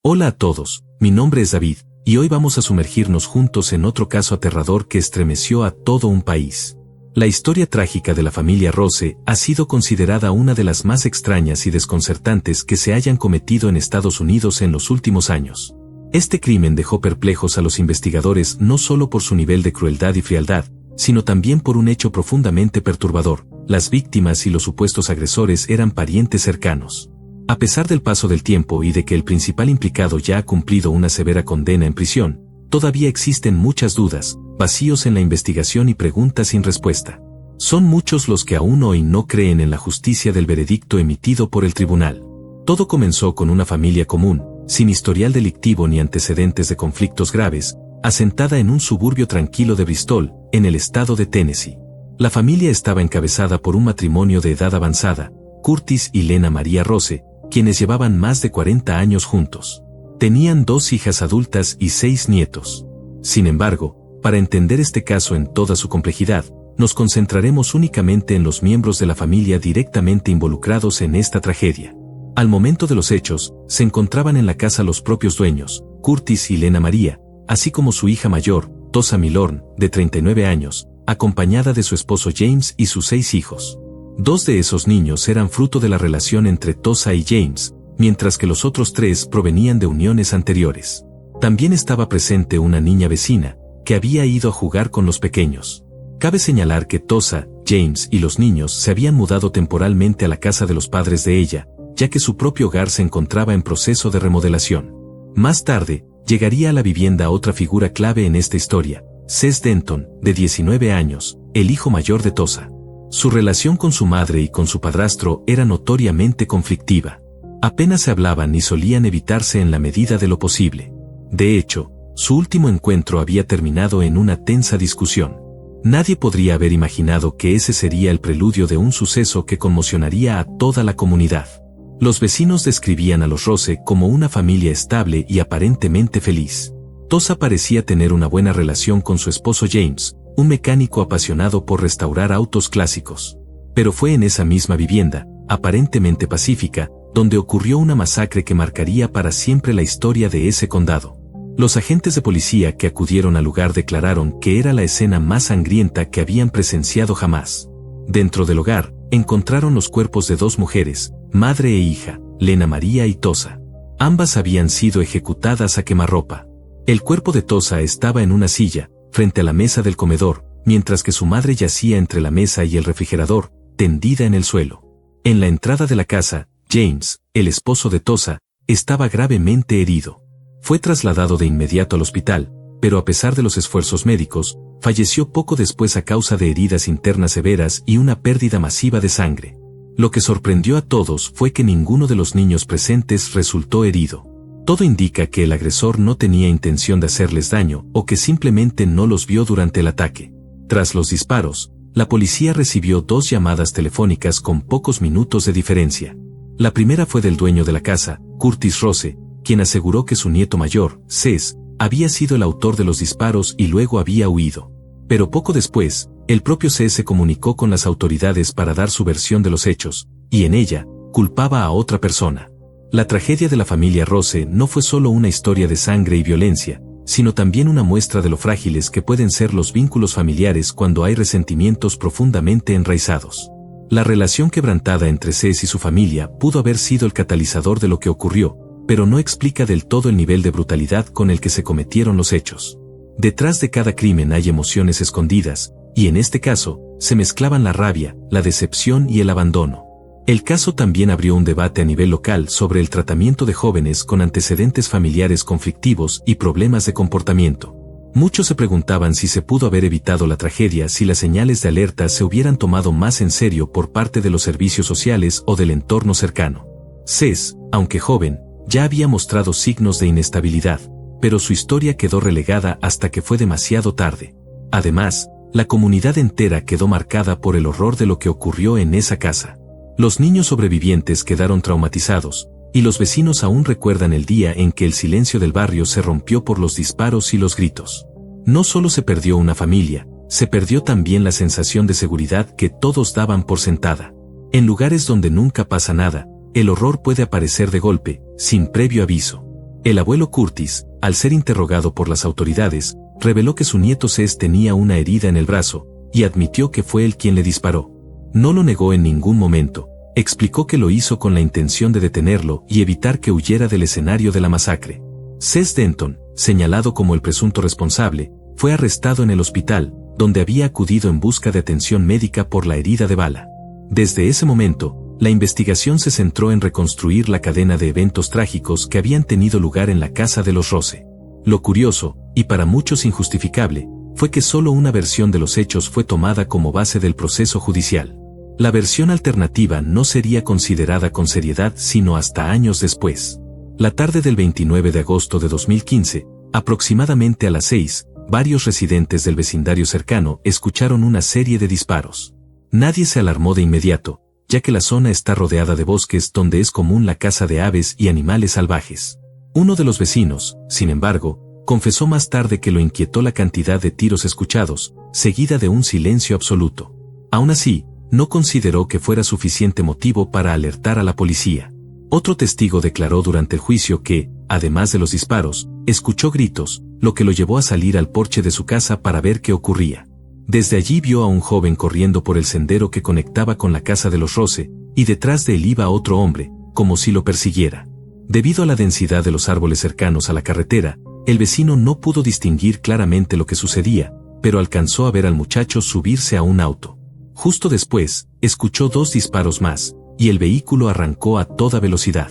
Hola a todos, mi nombre es David, y hoy vamos a sumergirnos juntos en otro caso aterrador que estremeció a todo un país. La historia trágica de la familia Rose ha sido considerada una de las más extrañas y desconcertantes que se hayan cometido en Estados Unidos en los últimos años. Este crimen dejó perplejos a los investigadores no solo por su nivel de crueldad y frialdad, sino también por un hecho profundamente perturbador: las víctimas y los supuestos agresores eran parientes cercanos. A pesar del paso del tiempo y de que el principal implicado ya ha cumplido una severa condena en prisión, todavía existen muchas dudas, vacíos en la investigación y preguntas sin respuesta. Son muchos los que aún hoy no creen en la justicia del veredicto emitido por el tribunal. Todo comenzó con una familia común, sin historial delictivo ni antecedentes de conflictos graves, asentada en un suburbio tranquilo de Bristol, en el estado de Tennessee. La familia estaba encabezada por un matrimonio de edad avanzada, Curtis y Lena Maria Rose, quienes llevaban más de 40 años juntos. Tenían 2 hijas adultas y 6 nietos. Sin embargo, para entender este caso en toda su complejidad, nos concentraremos únicamente en los miembros de la familia directamente involucrados en esta tragedia. Al momento de los hechos, se encontraban en la casa los propios dueños, Curtis y Lena Maria, así como su hija mayor, Tosa Milorn, de 39 años, acompañada de su esposo James y sus 6 hijos. 2 de esos niños eran fruto de la relación entre Tosa y James, mientras que los otros 3 provenían de uniones anteriores. También estaba presente una niña vecina, que había ido a jugar con los pequeños. Cabe señalar que Tosa, James y los niños se habían mudado temporalmente a la casa de los padres de ella, ya que su propio hogar se encontraba en proceso de remodelación. Más tarde, llegaría a la vivienda otra figura clave en esta historia: Cez Denton, de 19 años, el hijo mayor de Tosa. Su relación con su madre y con su padrastro era notoriamente conflictiva. Apenas se hablaban y solían evitarse en la medida de lo posible. De hecho, su último encuentro había terminado en una tensa discusión. Nadie podría haber imaginado que ese sería el preludio de un suceso que conmocionaría a toda la comunidad. Los vecinos describían a los Rose como una familia estable y aparentemente feliz. Tosa parecía tener una buena relación con su esposo James, un mecánico apasionado por restaurar autos clásicos. Pero fue en esa misma vivienda, aparentemente pacífica, donde ocurrió una masacre que marcaría para siempre la historia de ese condado. Los agentes de policía que acudieron al lugar declararon que era la escena más sangrienta que habían presenciado jamás. Dentro del hogar, encontraron los cuerpos de 2 mujeres, madre e hija, Lena Maria y Tosa. Ambas habían sido ejecutadas a quemarropa. El cuerpo de Tosa estaba en una silla, frente a la mesa del comedor, mientras que su madre yacía entre la mesa y el refrigerador, tendida en el suelo. En la entrada de la casa, James, el esposo de Tosa, estaba gravemente herido. Fue trasladado de inmediato al hospital, pero a pesar de los esfuerzos médicos, falleció poco después a causa de heridas internas severas y una pérdida masiva de sangre. Lo que sorprendió a todos fue que ninguno de los niños presentes resultó herido. Todo indica que el agresor no tenía intención de hacerles daño o que simplemente no los vio durante el ataque. Tras los disparos, la policía recibió 2 llamadas telefónicas con pocos minutos de diferencia. La primera fue del dueño de la casa, Curtis Rose, quien aseguró que su nieto mayor, Cez, había sido el autor de los disparos y luego había huido. Pero poco después, el propio Cez se comunicó con las autoridades para dar su versión de los hechos, y en ella, culpaba a otra persona. La tragedia de la familia Rose no fue solo una historia de sangre y violencia, sino también una muestra de lo frágiles que pueden ser los vínculos familiares cuando hay resentimientos profundamente enraizados. La relación quebrantada entre Cez y su familia pudo haber sido el catalizador de lo que ocurrió, pero no explica del todo el nivel de brutalidad con el que se cometieron los hechos. Detrás de cada crimen hay emociones escondidas, y en este caso, se mezclaban la rabia, la decepción y el abandono. El caso también abrió un debate a nivel local sobre el tratamiento de jóvenes con antecedentes familiares conflictivos y problemas de comportamiento. Muchos se preguntaban si se pudo haber evitado la tragedia si las señales de alerta se hubieran tomado más en serio por parte de los servicios sociales o del entorno cercano. Cez, aunque joven, ya había mostrado signos de inestabilidad, pero su historia quedó relegada hasta que fue demasiado tarde. Además, la comunidad entera quedó marcada por el horror de lo que ocurrió en esa casa. Los niños sobrevivientes quedaron traumatizados, y los vecinos aún recuerdan el día en que el silencio del barrio se rompió por los disparos y los gritos. No solo se perdió una familia, se perdió también la sensación de seguridad que todos daban por sentada. En lugares donde nunca pasa nada, el horror puede aparecer de golpe, sin previo aviso. El abuelo Curtis, al ser interrogado por las autoridades, reveló que su nieto Cés tenía una herida en el brazo, y admitió que fue él quien le disparó. No lo negó en ningún momento, explicó que lo hizo con la intención de detenerlo y evitar que huyera del escenario de la masacre. Cés Denton, señalado como el presunto responsable, fue arrestado en el hospital, donde había acudido en busca de atención médica por la herida de bala. Desde ese momento, la investigación se centró en reconstruir la cadena de eventos trágicos que habían tenido lugar en la casa de los Rose. Lo curioso, y para muchos injustificable, fue que solo una versión de los hechos fue tomada como base del proceso judicial. La versión alternativa no sería considerada con seriedad sino hasta años después. La tarde del 29 de agosto de 2015, aproximadamente a las 6, varios residentes del vecindario cercano escucharon una serie de disparos. Nadie se alarmó de inmediato, ya que la zona está rodeada de bosques donde es común la caza de aves y animales salvajes. Uno de los vecinos, sin embargo, confesó más tarde que lo inquietó la cantidad de tiros escuchados, seguida de un silencio absoluto. Aún así, no consideró que fuera suficiente motivo para alertar a la policía. Otro testigo declaró durante el juicio que, además de los disparos, escuchó gritos, lo que lo llevó a salir al porche de su casa para ver qué ocurría. Desde allí vio a un joven corriendo por el sendero que conectaba con la casa de los Rose, y detrás de él iba otro hombre, como si lo persiguiera. Debido a la densidad de los árboles cercanos a la carretera, el vecino no pudo distinguir claramente lo que sucedía, pero alcanzó a ver al muchacho subirse a un auto. Justo después, escuchó 2 disparos más, y el vehículo arrancó a toda velocidad.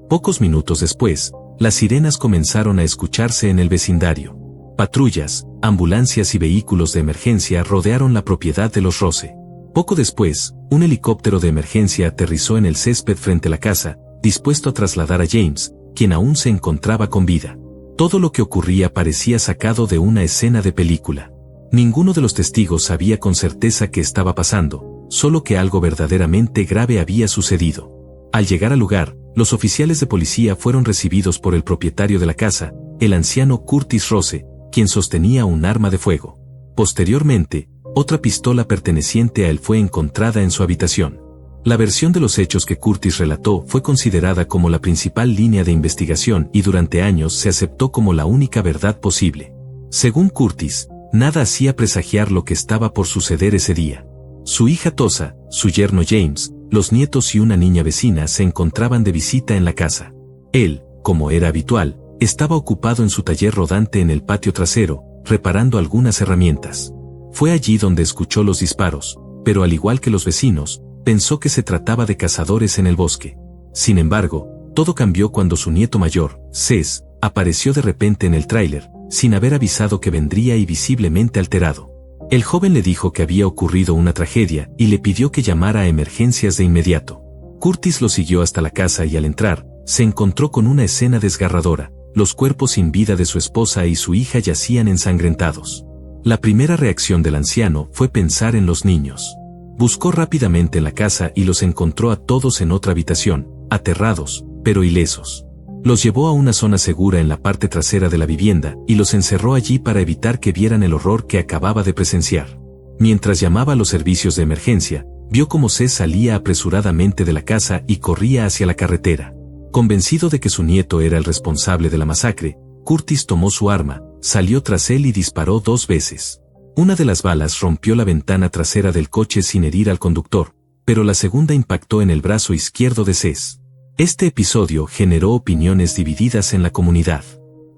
Pocos minutos después, las sirenas comenzaron a escucharse en el vecindario. Patrullas, ambulancias y vehículos de emergencia rodearon la propiedad de los Rose. Poco después, un helicóptero de emergencia aterrizó en el césped frente a la casa, dispuesto a trasladar a James, quien aún se encontraba con vida. Todo lo que ocurría parecía sacado de una escena de película. Ninguno de los testigos sabía con certeza qué estaba pasando, solo que algo verdaderamente grave había sucedido. Al llegar al lugar, los oficiales de policía fueron recibidos por el propietario de la casa, el anciano Curtis Rose, quien sostenía un arma de fuego. Posteriormente, otra pistola perteneciente a él fue encontrada en su habitación. La versión de los hechos que Curtis relató fue considerada como la principal línea de investigación y durante años se aceptó como la única verdad posible. Según Curtis, nada hacía presagiar lo que estaba por suceder ese día. Su hija Tosa, su yerno James, los nietos y una niña vecina se encontraban de visita en la casa. Él, como era habitual, estaba ocupado en su taller rodante en el patio trasero, reparando algunas herramientas. Fue allí donde escuchó los disparos, pero al igual que los vecinos, pensó que se trataba de cazadores en el bosque. Sin embargo, todo cambió cuando su nieto mayor, Cés, apareció de repente en el tráiler, sin haber avisado que vendría y visiblemente alterado. El joven le dijo que había ocurrido una tragedia y le pidió que llamara a emergencias de inmediato. Curtis lo siguió hasta la casa y al entrar, se encontró con una escena desgarradora. Los cuerpos sin vida de su esposa y su hija yacían ensangrentados. La primera reacción del anciano fue pensar en los niños. Buscó rápidamente en la casa y los encontró a todos en otra habitación, aterrados, pero ilesos. Los llevó a una zona segura en la parte trasera de la vivienda y los encerró allí para evitar que vieran el horror que acababa de presenciar. Mientras llamaba a los servicios de emergencia, vio cómo Cés salía apresuradamente de la casa y corría hacia la carretera. Convencido de que su nieto era el responsable de la masacre, Curtis tomó su arma, salió tras él y disparó 2 veces. Una de las balas rompió la ventana trasera del coche sin herir al conductor, pero la segunda impactó en el brazo izquierdo de Cés. Este episodio generó opiniones divididas en la comunidad.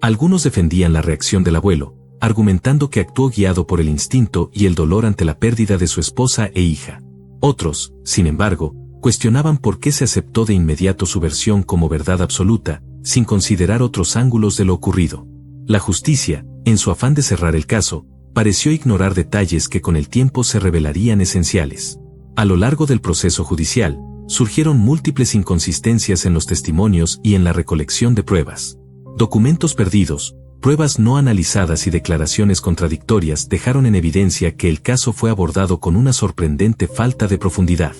Algunos defendían la reacción del abuelo, argumentando que actuó guiado por el instinto y el dolor ante la pérdida de su esposa e hija. Otros, sin embargo, cuestionaban por qué se aceptó de inmediato su versión como verdad absoluta, sin considerar otros ángulos de lo ocurrido. La justicia, en su afán de cerrar el caso, pareció ignorar detalles que con el tiempo se revelarían esenciales. A lo largo del proceso judicial, surgieron múltiples inconsistencias en los testimonios y en la recolección de pruebas. Documentos perdidos, pruebas no analizadas y declaraciones contradictorias dejaron en evidencia que el caso fue abordado con una sorprendente falta de profundidad.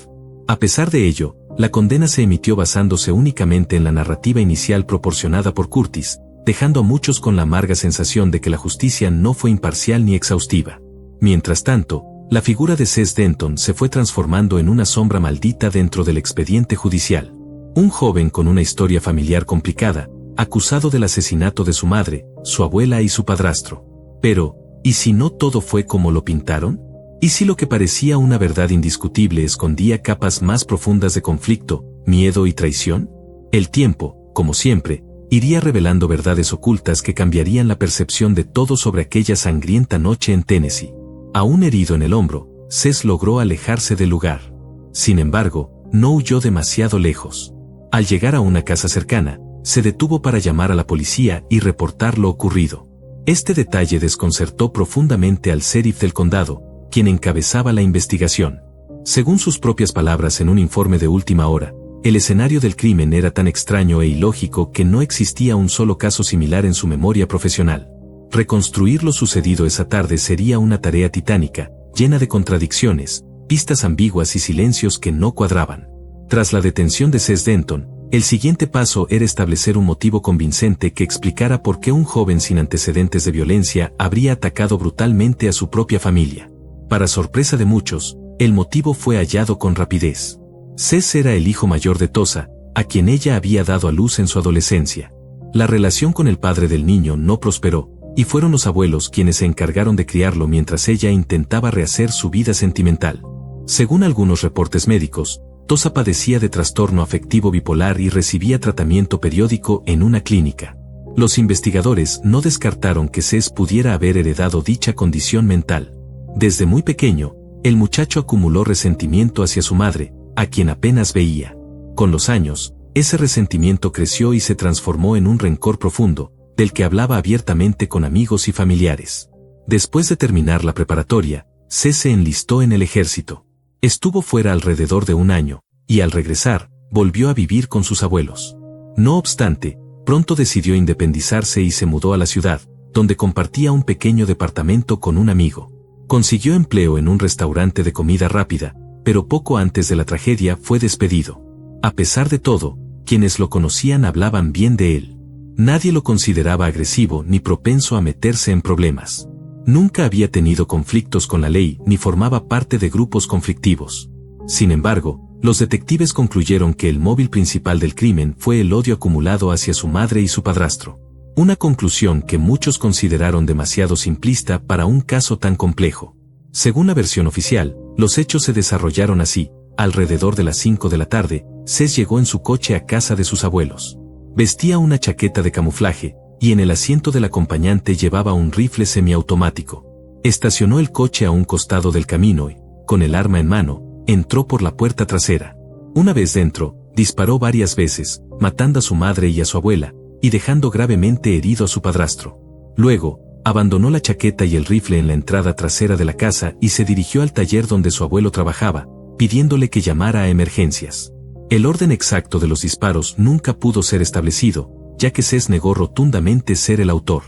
A pesar de ello, la condena se emitió basándose únicamente en la narrativa inicial proporcionada por Curtis, dejando a muchos con la amarga sensación de que la justicia no fue imparcial ni exhaustiva. Mientras tanto, la figura de Cés Denton se fue transformando en una sombra maldita dentro del expediente judicial. Un joven con una historia familiar complicada, acusado del asesinato de su madre, su abuela y su padrastro. Pero, ¿y si no todo fue como lo pintaron? ¿Y si lo que parecía una verdad indiscutible escondía capas más profundas de conflicto, miedo y traición? El tiempo, como siempre, iría revelando verdades ocultas que cambiarían la percepción de todos sobre aquella sangrienta noche en Tennessee. Aún herido en el hombro, Cés logró alejarse del lugar. Sin embargo, no huyó demasiado lejos. Al llegar a una casa cercana, se detuvo para llamar a la policía y reportar lo ocurrido. Este detalle desconcertó profundamente al sheriff del condado, quien encabezaba la investigación. Según sus propias palabras en un informe de última hora, el escenario del crimen era tan extraño e ilógico que no existía un solo caso similar en su memoria profesional. Reconstruir lo sucedido esa tarde sería una tarea titánica, llena de contradicciones, pistas ambiguas y silencios que no cuadraban. Tras la detención de Cés Denton, el siguiente paso era establecer un motivo convincente que explicara por qué un joven sin antecedentes de violencia habría atacado brutalmente a su propia familia. Para sorpresa de muchos, el motivo fue hallado con rapidez. Cés era el hijo mayor de Tosa, a quien ella había dado a luz en su adolescencia. La relación con el padre del niño no prosperó, y fueron los abuelos quienes se encargaron de criarlo mientras ella intentaba rehacer su vida sentimental. Según algunos reportes médicos, Tosa padecía de trastorno afectivo bipolar y recibía tratamiento periódico en una clínica. Los investigadores no descartaron que Cés pudiera haber heredado dicha condición mental. Desde muy pequeño, el muchacho acumuló resentimiento hacia su madre, a quien apenas veía. Con los años, ese resentimiento creció y se transformó en un rencor profundo, del que hablaba abiertamente con amigos y familiares. Después de terminar la preparatoria, Cés se enlistó en el ejército. Estuvo fuera alrededor de un año, y al regresar, volvió a vivir con sus abuelos. No obstante, pronto decidió independizarse y se mudó a la ciudad, donde compartía un pequeño departamento con un amigo. Consiguió empleo en un restaurante de comida rápida, pero poco antes de la tragedia fue despedido. A pesar de todo, quienes lo conocían hablaban bien de él. Nadie lo consideraba agresivo ni propenso a meterse en problemas. Nunca había tenido conflictos con la ley ni formaba parte de grupos conflictivos. Sin embargo, los detectives concluyeron que el móvil principal del crimen fue el odio acumulado hacia su madre y su padrastro. Una conclusión que muchos consideraron demasiado simplista para un caso tan complejo. Según la versión oficial, los hechos se desarrollaron así. Alrededor de las 5 de la tarde, Cés llegó en su coche a casa de sus abuelos. Vestía una chaqueta de camuflaje, y en el asiento del acompañante llevaba un rifle semiautomático. Estacionó el coche a un costado del camino y, con el arma en mano, entró por la puerta trasera. Una vez dentro, disparó varias veces, matando a su madre y a su abuela, y dejando gravemente herido a su padrastro. Luego, abandonó la chaqueta y el rifle en la entrada trasera de la casa y se dirigió al taller donde su abuelo trabajaba, pidiéndole que llamara a emergencias. El orden exacto de los disparos nunca pudo ser establecido, ya que Cés negó rotundamente ser el autor.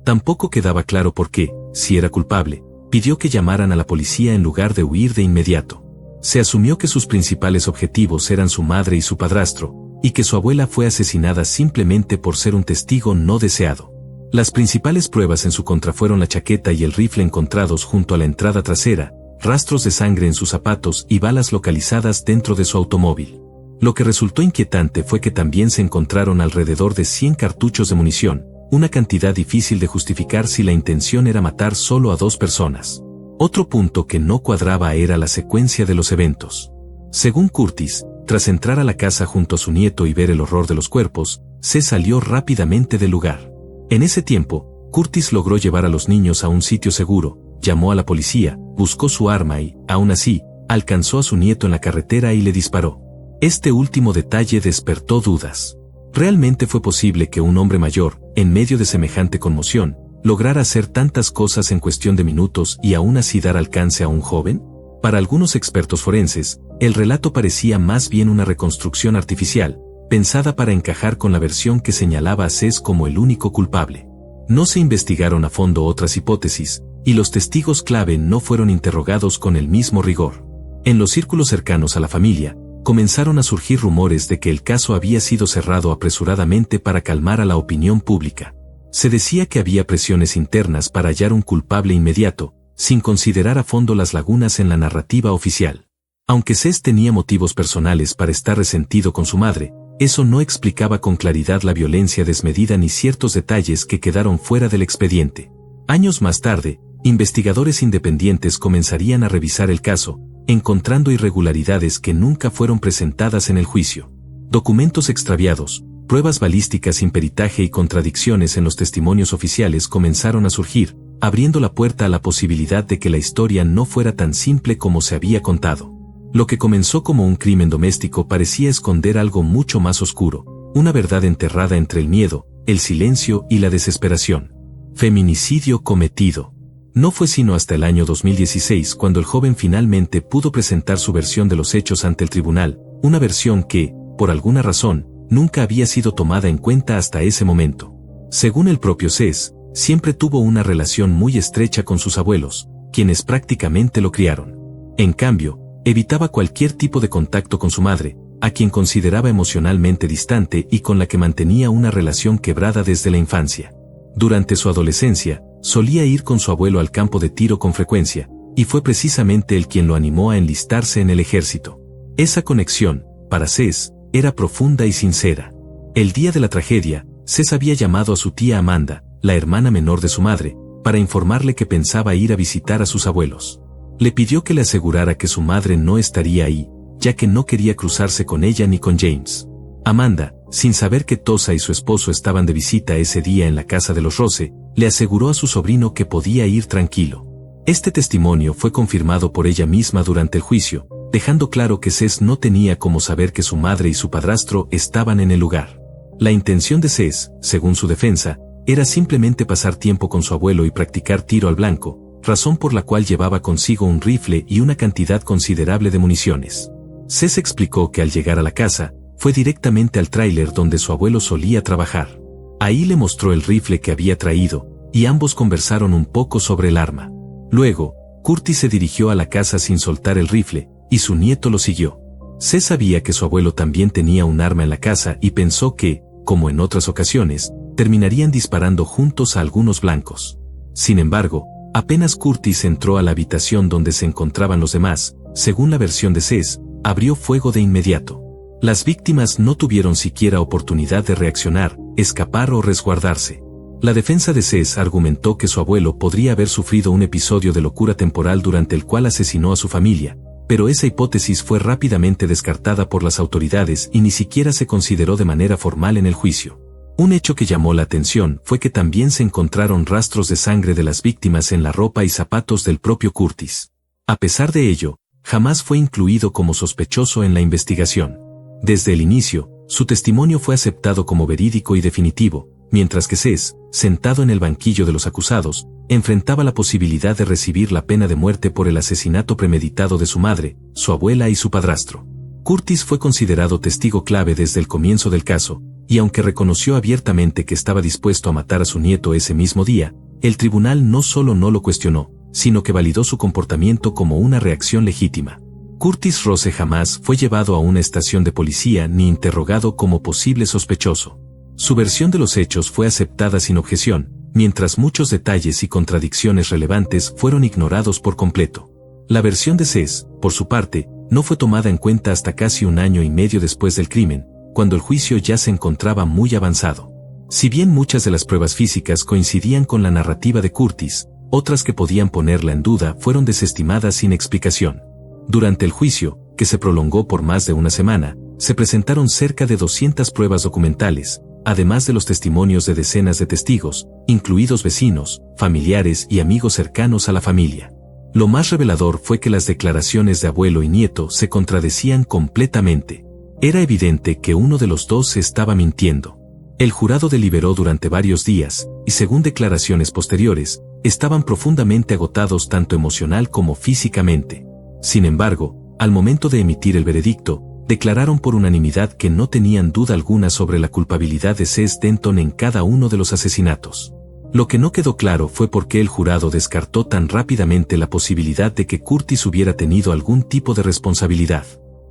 Tampoco quedaba claro por qué, si era culpable, pidió que llamaran a la policía en lugar de huir de inmediato. Se asumió que sus principales objetivos eran su madre y su padrastro, y que su abuela fue asesinada simplemente por ser un testigo no deseado. Las principales pruebas en su contra fueron la chaqueta y el rifle encontrados junto a la entrada trasera, rastros de sangre en sus zapatos y balas localizadas dentro de su automóvil. Lo que resultó inquietante fue que también se encontraron alrededor de 100 cartuchos de munición, una cantidad difícil de justificar si la intención era matar solo a 2 personas. Otro punto que no cuadraba era la secuencia de los eventos. Según Curtis, tras entrar a la casa junto a su nieto y ver el horror de los cuerpos, Cés salió rápidamente del lugar. En ese tiempo, Curtis logró llevar a los niños a un sitio seguro, llamó a la policía, buscó su arma y, aún así, alcanzó a su nieto en la carretera y le disparó. Este último detalle despertó dudas. ¿Realmente fue posible que un hombre mayor, en medio de semejante conmoción, lograra hacer tantas cosas en cuestión de minutos y aún así dar alcance a un joven? Para algunos expertos forenses, el relato parecía más bien una reconstrucción artificial, pensada para encajar con la versión que señalaba a Cés como el único culpable. No se investigaron a fondo otras hipótesis, y los testigos clave no fueron interrogados con el mismo rigor. En los círculos cercanos a la familia, comenzaron a surgir rumores de que el caso había sido cerrado apresuradamente para calmar a la opinión pública. Se decía que había presiones internas para hallar un culpable inmediato, sin considerar a fondo las lagunas en la narrativa oficial. Aunque Cés tenía motivos personales para estar resentido con su madre, eso no explicaba con claridad la violencia desmedida ni ciertos detalles que quedaron fuera del expediente. Años más tarde, investigadores independientes comenzarían a revisar el caso, encontrando irregularidades que nunca fueron presentadas en el juicio. Documentos extraviados, pruebas balísticas sin peritaje y contradicciones en los testimonios oficiales comenzaron a surgir, abriendo la puerta a la posibilidad de que la historia no fuera tan simple como se había contado. Lo que comenzó como un crimen doméstico parecía esconder algo mucho más oscuro, una verdad enterrada entre el miedo, el silencio y la desesperación. Feminicidio cometido. No fue sino hasta el año 2016 cuando el joven finalmente pudo presentar su versión de los hechos ante el tribunal, una versión que, por alguna razón, nunca había sido tomada en cuenta hasta ese momento. Según el propio Cés, siempre tuvo una relación muy estrecha con sus abuelos, quienes prácticamente lo criaron. En cambio, evitaba cualquier tipo de contacto con su madre, a quien consideraba emocionalmente distante y con la que mantenía una relación quebrada desde la infancia. Durante su adolescencia, solía ir con su abuelo al campo de tiro con frecuencia, y fue precisamente él quien lo animó a enlistarse en el ejército. Esa conexión, para Cés, era profunda y sincera. El día de la tragedia, Cés había llamado a su tía Amanda, la hermana menor de su madre, para informarle que pensaba ir a visitar a sus abuelos. Le pidió que le asegurara que su madre no estaría ahí, ya que no quería cruzarse con ella ni con James. Amanda, sin saber que Tosa y su esposo estaban de visita ese día en la casa de los Rose, le aseguró a su sobrino que podía ir tranquilo. Este testimonio fue confirmado por ella misma durante el juicio, dejando claro que Cés no tenía cómo saber que su madre y su padrastro estaban en el lugar. La intención de Cés, según su defensa, era simplemente pasar tiempo con su abuelo y practicar tiro al blanco, razón por la cual llevaba consigo un rifle y una cantidad considerable de municiones. Cés explicó que al llegar a la casa, fue directamente al tráiler donde su abuelo solía trabajar. Ahí le mostró el rifle que había traído, y ambos conversaron un poco sobre el arma. Luego, Curtis se dirigió a la casa sin soltar el rifle, y su nieto lo siguió. Cés sabía que su abuelo también tenía un arma en la casa y pensó que, como en otras ocasiones, terminarían disparando juntos a algunos blancos. Sin embargo, apenas Curtis entró a la habitación donde se encontraban los demás, según la versión de Cés, abrió fuego de inmediato. Las víctimas no tuvieron siquiera oportunidad de reaccionar, escapar o resguardarse. La defensa de Cés argumentó que su abuelo podría haber sufrido un episodio de locura temporal durante el cual asesinó a su familia, pero esa hipótesis fue rápidamente descartada por las autoridades y ni siquiera se consideró de manera formal en el juicio. Un hecho que llamó la atención fue que también se encontraron rastros de sangre de las víctimas en la ropa y zapatos del propio Curtis. A pesar de ello, jamás fue incluido como sospechoso en la investigación. Desde el inicio, su testimonio fue aceptado como verídico y definitivo, mientras que Cés, sentado en el banquillo de los acusados, enfrentaba la posibilidad de recibir la pena de muerte por el asesinato premeditado de su madre, su abuela y su padrastro. Curtis fue considerado testigo clave desde el comienzo del caso, y aunque reconoció abiertamente que estaba dispuesto a matar a su nieto ese mismo día, el tribunal no solo no lo cuestionó, sino que validó su comportamiento como una reacción legítima. Curtis Rose jamás fue llevado a una estación de policía ni interrogado como posible sospechoso. Su versión de los hechos fue aceptada sin objeción, mientras muchos detalles y contradicciones relevantes fueron ignorados por completo. La versión de Cés, por su parte, no fue tomada en cuenta hasta casi un año y medio después del crimen, cuando el juicio ya se encontraba muy avanzado. Si bien muchas de las pruebas físicas coincidían con la narrativa de Curtis, otras que podían ponerla en duda fueron desestimadas sin explicación. Durante el juicio, que se prolongó por más de una semana, se presentaron cerca de 200 pruebas documentales, además de los testimonios de decenas de testigos, incluidos vecinos, familiares y amigos cercanos a la familia. Lo más revelador fue que las declaraciones de abuelo y nieto se contradecían completamente. Era evidente que uno de los dos estaba mintiendo. El jurado deliberó durante varios días, y según declaraciones posteriores, estaban profundamente agotados tanto emocional como físicamente. Sin embargo, al momento de emitir el veredicto, declararon por unanimidad que no tenían duda alguna sobre la culpabilidad de Cés Denton en cada uno de los asesinatos. Lo que no quedó claro fue por qué el jurado descartó tan rápidamente la posibilidad de que Curtis hubiera tenido algún tipo de responsabilidad.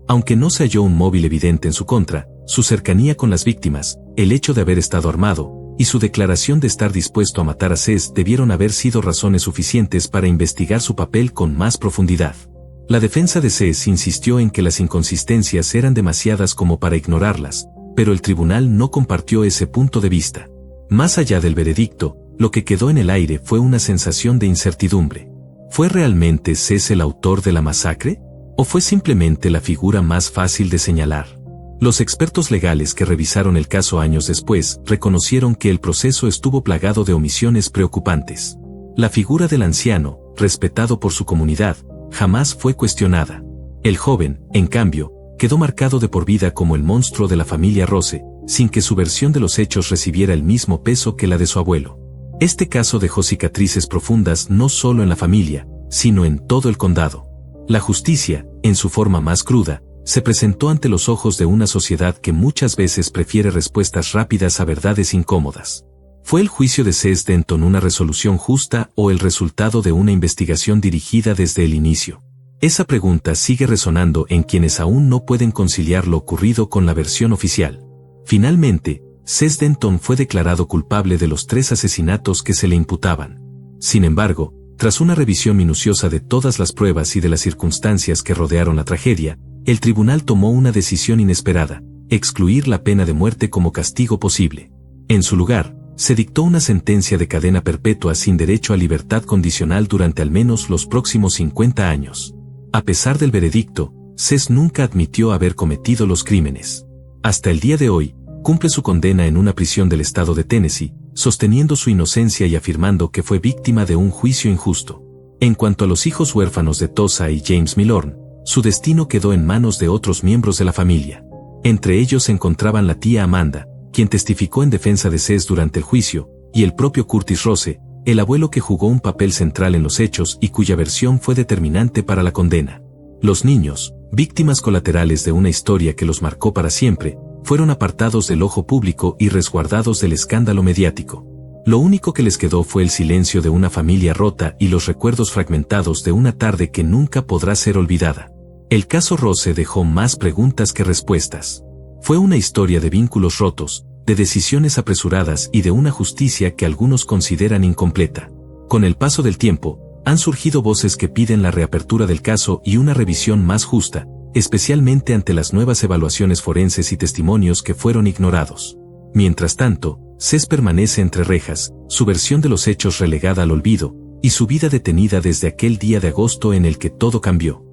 Aunque no se halló un móvil evidente en su contra, su cercanía con las víctimas, el hecho de haber estado armado, y su declaración de estar dispuesto a matar a Cés debieron haber sido razones suficientes para investigar su papel con más profundidad. La defensa de Cés insistió en que las inconsistencias eran demasiadas como para ignorarlas, pero el tribunal no compartió ese punto de vista. Más allá del veredicto, lo que quedó en el aire fue una sensación de incertidumbre. ¿Fue realmente Sess el autor de la masacre? ¿O fue simplemente la figura más fácil de señalar? Los expertos legales que revisaron el caso años después reconocieron que el proceso estuvo plagado de omisiones preocupantes. La figura del anciano, respetado por su comunidad, jamás fue cuestionada. El joven, en cambio, quedó marcado de por vida como el monstruo de la familia Rose, sin que su versión de los hechos recibiera el mismo peso que la de su abuelo. Este caso dejó cicatrices profundas no solo en la familia, sino en todo el condado. La justicia, en su forma más cruda, se presentó ante los ojos de una sociedad que muchas veces prefiere respuestas rápidas a verdades incómodas. ¿Fue el juicio de Sess Denton una resolución justa o el resultado de una investigación dirigida desde el inicio? Esa pregunta sigue resonando en quienes aún no pueden conciliar lo ocurrido con la versión oficial. Finalmente, Sess Denton fue declarado culpable de los 3 asesinatos que se le imputaban. Sin embargo, tras una revisión minuciosa de todas las pruebas y de las circunstancias que rodearon la tragedia, el tribunal tomó una decisión inesperada: excluir la pena de muerte como castigo posible. En su lugar, se dictó una sentencia de cadena perpetua sin derecho a libertad condicional durante al menos los próximos 50 años. A pesar del veredicto, Sess nunca admitió haber cometido los crímenes. Hasta el día de hoy, cumple su condena en una prisión del estado de Tennessee, sosteniendo su inocencia y afirmando que fue víctima de un juicio injusto. En cuanto a los hijos huérfanos de Tosa y James Milorn, su destino quedó en manos de otros miembros de la familia. Entre ellos se encontraban la tía Amanda, quien testificó en defensa de Sess durante el juicio, y el propio Curtis Rose, el abuelo que jugó un papel central en los hechos y cuya versión fue determinante para la condena. Los niños, víctimas colaterales de una historia que los marcó para siempre, fueron apartados del ojo público y resguardados del escándalo mediático. Lo único que les quedó fue el silencio de una familia rota y los recuerdos fragmentados de una tarde que nunca podrá ser olvidada. El caso Rose dejó más preguntas que respuestas. Fue una historia de vínculos rotos, de decisiones apresuradas y de una justicia que algunos consideran incompleta. Con el paso del tiempo, han surgido voces que piden la reapertura del caso y una revisión más justa, especialmente ante las nuevas evaluaciones forenses y testimonios que fueron ignorados. Mientras tanto, Sess permanece entre rejas, su versión de los hechos relegada al olvido, y su vida detenida desde aquel día de agosto en el que todo cambió.